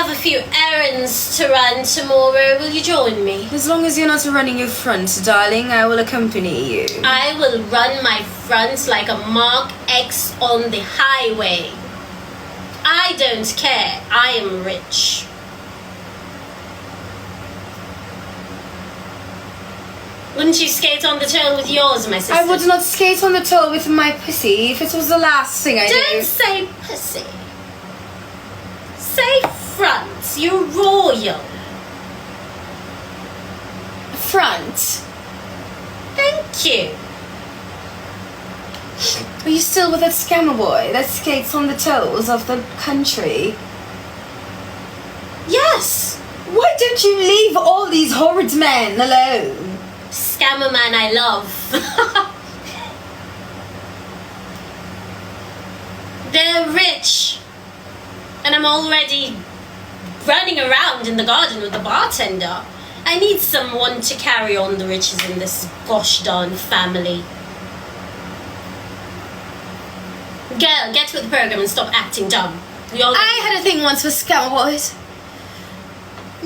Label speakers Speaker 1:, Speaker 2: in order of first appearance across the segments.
Speaker 1: have a few errands to run tomorrow. Will you join me?
Speaker 2: As long as you're not running your front, darling, I will accompany you.
Speaker 1: I will run my front like a Mark X on the highway. I don't care. I am rich. Wouldn't you skate on the toll with yours, my sister?
Speaker 2: I would not skate on the toll with my pussy if it was the last thing I
Speaker 1: Don't
Speaker 2: do.
Speaker 1: say pussy. Say front. You're royal.
Speaker 2: Front.
Speaker 1: Thank you.
Speaker 2: Are you still with that scammer boy that skates on the tolls of the country?
Speaker 1: Yes.
Speaker 2: Why don't you leave all these horrid men alone?
Speaker 1: Scammer man I love. They're rich. And I'm already running around in the garden with the bartender. I need someone to carry on the riches in this gosh darn family. Girl, get with the program and stop acting dumb.
Speaker 2: I had a thing once with scammer boys.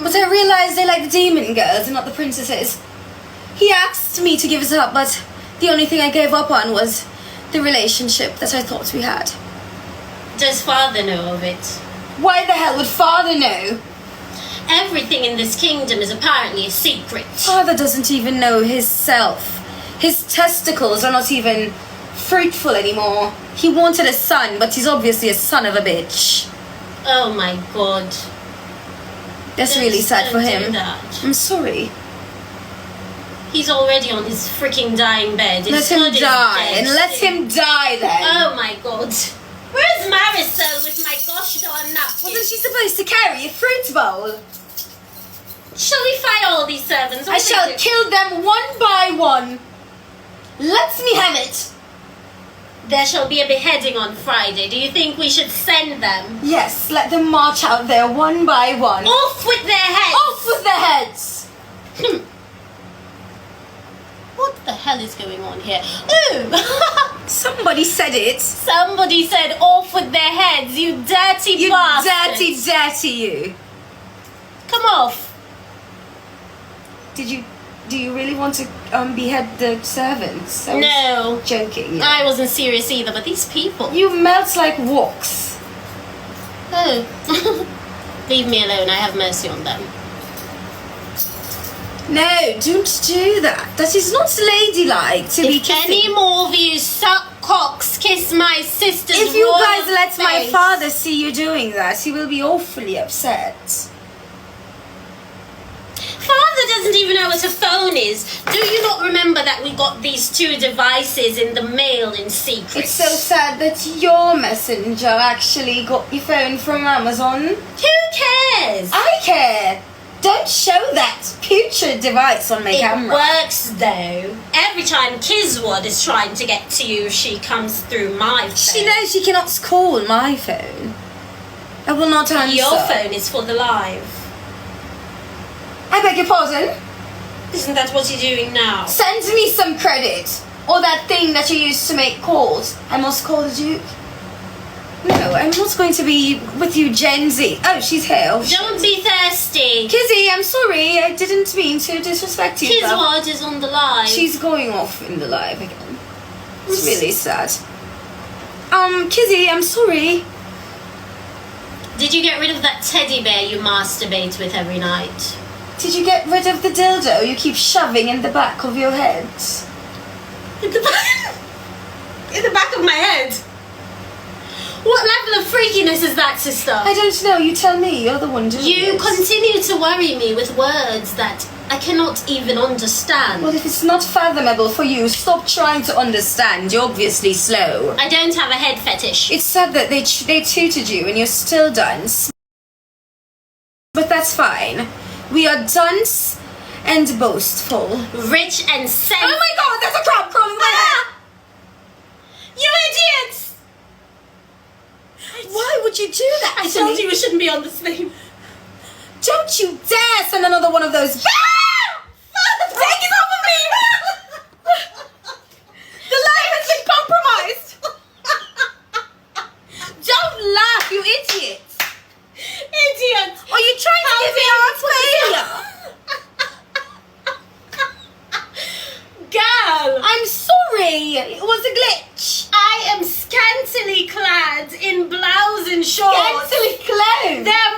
Speaker 2: But I realised they like the demon girls and not the princesses. He asked me to give it up, but the only thing I gave up on was the relationship that I thought we had.
Speaker 1: Does father know of it?
Speaker 2: Why the hell would father know?
Speaker 1: Everything in this kingdom is apparently a secret.
Speaker 2: Father doesn't even know himself. His testicles are not even fruitful anymore. He wanted a son, but he's obviously a son of a bitch.
Speaker 1: Oh my god.
Speaker 2: That's really sad for him.
Speaker 1: Don't do that.
Speaker 2: I'm sorry.
Speaker 1: He's already on his freaking dying bed.
Speaker 2: Let him die, and let him die then.
Speaker 1: Oh my god. Where's Marisol with my gosh darn napkin?
Speaker 2: Wasn't she supposed to carry a fruit bowl?
Speaker 1: Shall we fire all these servants?
Speaker 2: I shall kill them one by one. Let me have it.
Speaker 1: There shall be a beheading on Friday. Do you think we should send them?
Speaker 2: Yes, let them march out there one by one.
Speaker 1: Off with their heads!
Speaker 2: Off with their heads!
Speaker 1: What the hell is going on here? Oh!
Speaker 2: Somebody said it.
Speaker 1: Somebody said off with their heads, you dirty
Speaker 2: You
Speaker 1: bastard.
Speaker 2: dirty you.
Speaker 1: Come off.
Speaker 2: Do you really want to behead the servants?
Speaker 1: No.
Speaker 2: Joking. Yeah.
Speaker 1: I wasn't serious either, but these people.
Speaker 2: You melt like wax.
Speaker 1: Oh. Leave me alone, I have mercy on them.
Speaker 2: No, don't do that. That is not ladylike to be
Speaker 1: If
Speaker 2: kissing.
Speaker 1: any more of you suck cocks, kiss my sister's
Speaker 2: If you
Speaker 1: royal
Speaker 2: guys let
Speaker 1: face.
Speaker 2: my father see you doing that, he will be awfully upset.
Speaker 1: Father doesn't even know what a phone is. Do you not remember that we got these two devices in the mail in secret?
Speaker 2: It's so sad that your messenger actually got your phone from Amazon.
Speaker 1: Who cares?
Speaker 2: I care. Don't show that putrid device on my camera.
Speaker 1: It works though. Every time Kiswood is trying to get to you, she comes through my phone.
Speaker 2: She knows she cannot call my phone. I will not answer.
Speaker 1: Your phone is for the live.
Speaker 2: I beg your pardon?
Speaker 1: Isn't that what you're doing now?
Speaker 2: Send me some credit. Or that thing that you used to make calls. I must call the Duke. No, I'm not going to be with you, Gen Z. Oh, she's here. Oh,
Speaker 1: Don't be thirsty.
Speaker 2: Kizzy, I'm sorry. I didn't mean to disrespect you.
Speaker 1: Kiswood is on the live.
Speaker 2: She's going off in the live again. It's really sad. Kizzy, I'm sorry.
Speaker 1: Did you get rid of that teddy bear you masturbate with every night?
Speaker 2: Did you get rid of the dildo you keep shoving in the back of your head?
Speaker 1: In the back? In the back of my head? What level of freakiness is that, sister?
Speaker 2: I don't know. You tell me. You're the one doing it.
Speaker 1: You continue to worry me with words that I cannot even understand.
Speaker 2: Well, if it's not fathomable for you, stop trying to understand. You're obviously slow.
Speaker 1: I don't have a head fetish.
Speaker 2: It's sad that they tutored you and you're still dunce. But that's fine. We are dunce and boastful.
Speaker 1: Rich and sensitive.
Speaker 2: Oh my god, there's a crab crawling my hair!
Speaker 1: You idiots!
Speaker 2: Why would you do that?
Speaker 1: I told you we shouldn't be on the thing.
Speaker 2: Don't you dare send another one of those. Take it off of me! The light has been compromised! Don't laugh, you idiot!
Speaker 1: Idiot!
Speaker 2: It was a glitch.
Speaker 1: I am scantily clad in blouse and shorts.
Speaker 2: Scantily clothed.
Speaker 1: They're